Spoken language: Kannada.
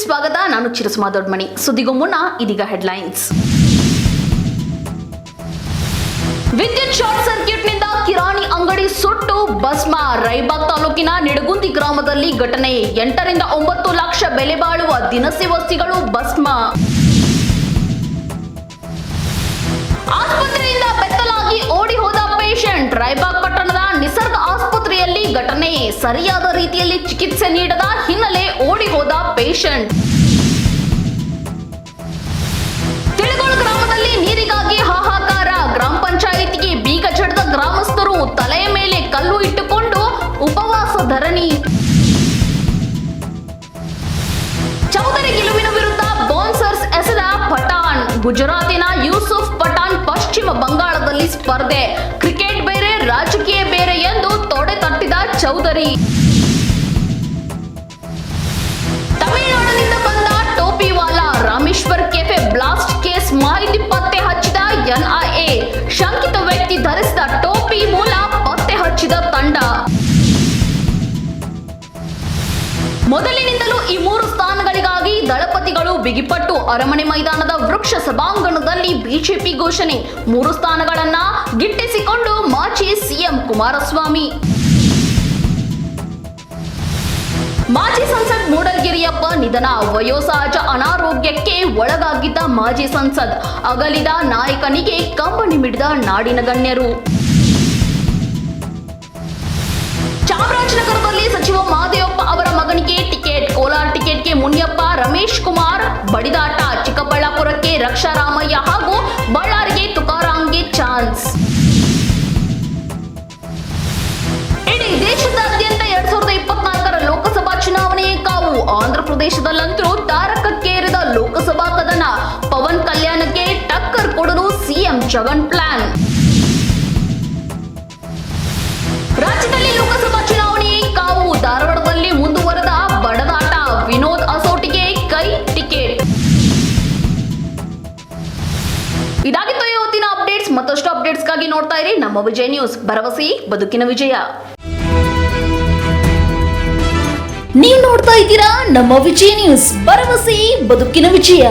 ಸ್ವಾಗತ. ನಾನು ಚಿರಸುಮಾ ದೊಡ್ಮನಿ. ಸುದ್ದಿಗೂ ಮುನ್ನ ಇದೀಗ ಹೆಡ್ಲೈನ್ಸ್. ವಿದ್ಯುತ್ ಶಾರ್ಟ್ ಸರ್ಕ್ಯೂಟ್ನಿಂದ ಕಿರಾಣಿ ಅಂಗಡಿ ಸುಟ್ಟು ಭಸ್ಮ. ರಾಯಬಾಗ್ ತಾಲೂಕಿನ ನಿಡಗುಂದಿ ಗ್ರಾಮದಲ್ಲಿ ಘಟನೆ. 8 ರಿಂದ 9 ಲಕ್ಷ ಬೆಲೆ ಬಾಳುವ ದಿನಸಿ ವಸ್ತುಗಳು ಭಸ್ಮ. ಆಸ್ಪತ್ರೆಯಿಂದ ಬೆತ್ತಲಾಗಿ ಓಡಿ ಹೋದ ಪೇಷಂಟ್. ರಾಯಬಾಗ್ ಪಟ್ಟಣದ ನಿಸರ್ಗ ಆಸ್ಪತ್ರೆಯಲ್ಲಿ ಘಟನೆ. ಸರಿಯಾದ ರೀತಿಯಲ್ಲಿ ಚಿಕಿತ್ಸೆ ನೀಡದ ಹಿನ್ನೆಲೆ ಓಡಿ ಹೋದ ಪೇಷಂಟ್. ತಿಳಿಗೋಳು ಗ್ರಾಮದಲ್ಲಿ ನೀರಿಗಾಗಿ ಹಾಹಾಕಾರ. ಗ್ರಾಮ ಪಂಚಾಯಿತಿಗೆ ಬೀಗ ಜಡಿದ ಗ್ರಾಮಸ್ಥರು. ತಲೆಯ ಮೇಲೆ ಕಲ್ಲು ಇಟ್ಟುಕೊಂಡು ಉಪವಾಸ ಧರಣಿ. ಚೌಧರಿ ಗೆಲುವಿನ ವಿರುದ್ಧ ಬೌನ್ಸರ್ಸ್ ಎಸೆದ ಪಠಾಣ್. ಗುಜರಾತಿನ ಯೂಸುಫ್ ಪಠಾಣ್ ಪಶ್ಚಿಮ ಬಂಗಾಳದಲ್ಲಿ ಸ್ಪರ್ಧೆ. ಕ್ರಿಕೆಟ್ ಬೇರೆ ರಾಜಕೀಯ ಬೇರೆ ಎಂದು ತೊಡೆ ತಟ್ಟಿದ ಚೌಧರಿ. ತಮಿಳುನಾಡಿನಿಂದ ಬಂದ Topiwala. Rameswar cafe blast case ಮಾಹಿತಿ ಪತ್ತೆ ಹಚ್ಚಿದ ಎನ್ಐಎ. ಶಂಕಿತ ವ್ಯಕ್ತಿ ಧರಿಸಿದ ಟೋಪಿ ಮೂಲ ಪತ್ತೆ ಹಚ್ಚಿದ ತಂಡ. ಮೊದಲಿನಿಂದಲೂ ಈ 3 ಸ್ಥಾನಗಳಿಗಾಗಿ ದಳಪತಿಗಳು ಬಿಗಿಪಟ್ಟು. ಅರಮನೆ ಮೈದಾನದ ವೃಕ್ಷ ಸಭಾಂಗಣದಲ್ಲಿ ಬಿಜೆಪಿ ಘೋಷಣೆ. 3 ಸ್ಥಾನಗಳನ್ನ ಗಿಟ್ಟಿಸಿಕೊಂಡು ಮಾಜಿ ಸಿಎಂ ಕುಮಾರಸ್ವಾಮಿ. ಮಾಜಿ ಸಂಸದ್ ಮೂಡಲ್ಗಿರಿಯಪ್ಪ ನಿಧನ. ವಯೋಸಹಜ ಅನಾರೋಗ್ಯಕ್ಕೆ ಒಳಗಾಗಿದ್ದ ಮಾಜಿ ಸಂಸದ್. ಅಗಲಿದ ನಾಯಕನಿಗೆ ಕಂಬನಿ ಮಿಡಿದ ನಾಡಿನ ಗಣ್ಯರು. ಚಾಮರಾಜನಗರದಲ್ಲಿ ಸಚಿವ ಮಹದೇವಪ್ಪ ಅವರ ಮಗನಿಗೆ ಟಿಕೆಟ್. ಕೋಲಾರ ಟಿಕೆಟ್ಗೆ ಮುನಿಯಪ್ಪ, ರಮೇಶ್ ಕುಮಾರ್ ಬಡಿದಾಟ. ಚಿಕ್ಕಬಳ್ಳಾಪುರಕ್ಕೆ ರಕ್ಷಾರಾಮಯ್ಯ ಹಾಗೂ ಬಳ್ಳಾರಿಗೆ ತುಕಾರಾಂಗೆ ಚಾನ್ಸ್. ಇಡೀ ದೇಶದಾದ್ಯಂತ 2024ರ ಲೋಕಸಭಾ ಚುನಾವಣೆಯ ಕಾವು. ಆಂಧ್ರಪ್ರದೇಶದಲ್ಲಂತೂ ತಾರಕಕ್ಕೇರಿದ ಲೋಕಸಭಾ ಕದನ. ಪವನ್ ಕಲ್ಯಾಣಕ್ಕೆ ಟಕ್ಕರ್ ಕೊಡಲು ಸಿಎಂ ಜಗನ್ ಪ್ಲಾನ್. ರಾಜ್ಯದಲ್ಲಿ ಲೋಕಸಭಾ ಚುನಾವಣೆಯ ಕಾವು. ಧಾರವಾಡದಲ್ಲಿ ಮುಂದುವರೆದ ಬಡದಾಟ. ವಿನೋದ್ ಅಸೋಟಿಗೆ ಕೈ ಟಿಕೆಟ್. ಇದಾಗಿತ್ತು ಇವತ್ತಿನ ಅಪ್ಡೇಟ್ಸ್. ಮತ್ತಷ್ಟು ಅಪ್ಡೇಟ್ಸ್ಗಾಗಿ ನೋಡ್ತಾ ಇರಿ ನಮ್ಮ ವಿಜಯ ನ್ಯೂಸ್. ಭರವಸೆ ಬದುಕಿನ ವಿಜಯ. ನೀವು ನೋಡ್ತಾ ಇದ್ದೀರಾ ನಮ್ಮ ವಿಜಯ ನ್ಯೂಸ್. ಭರವಸೆ ಬದುಕಿನ ವಿಜಯ.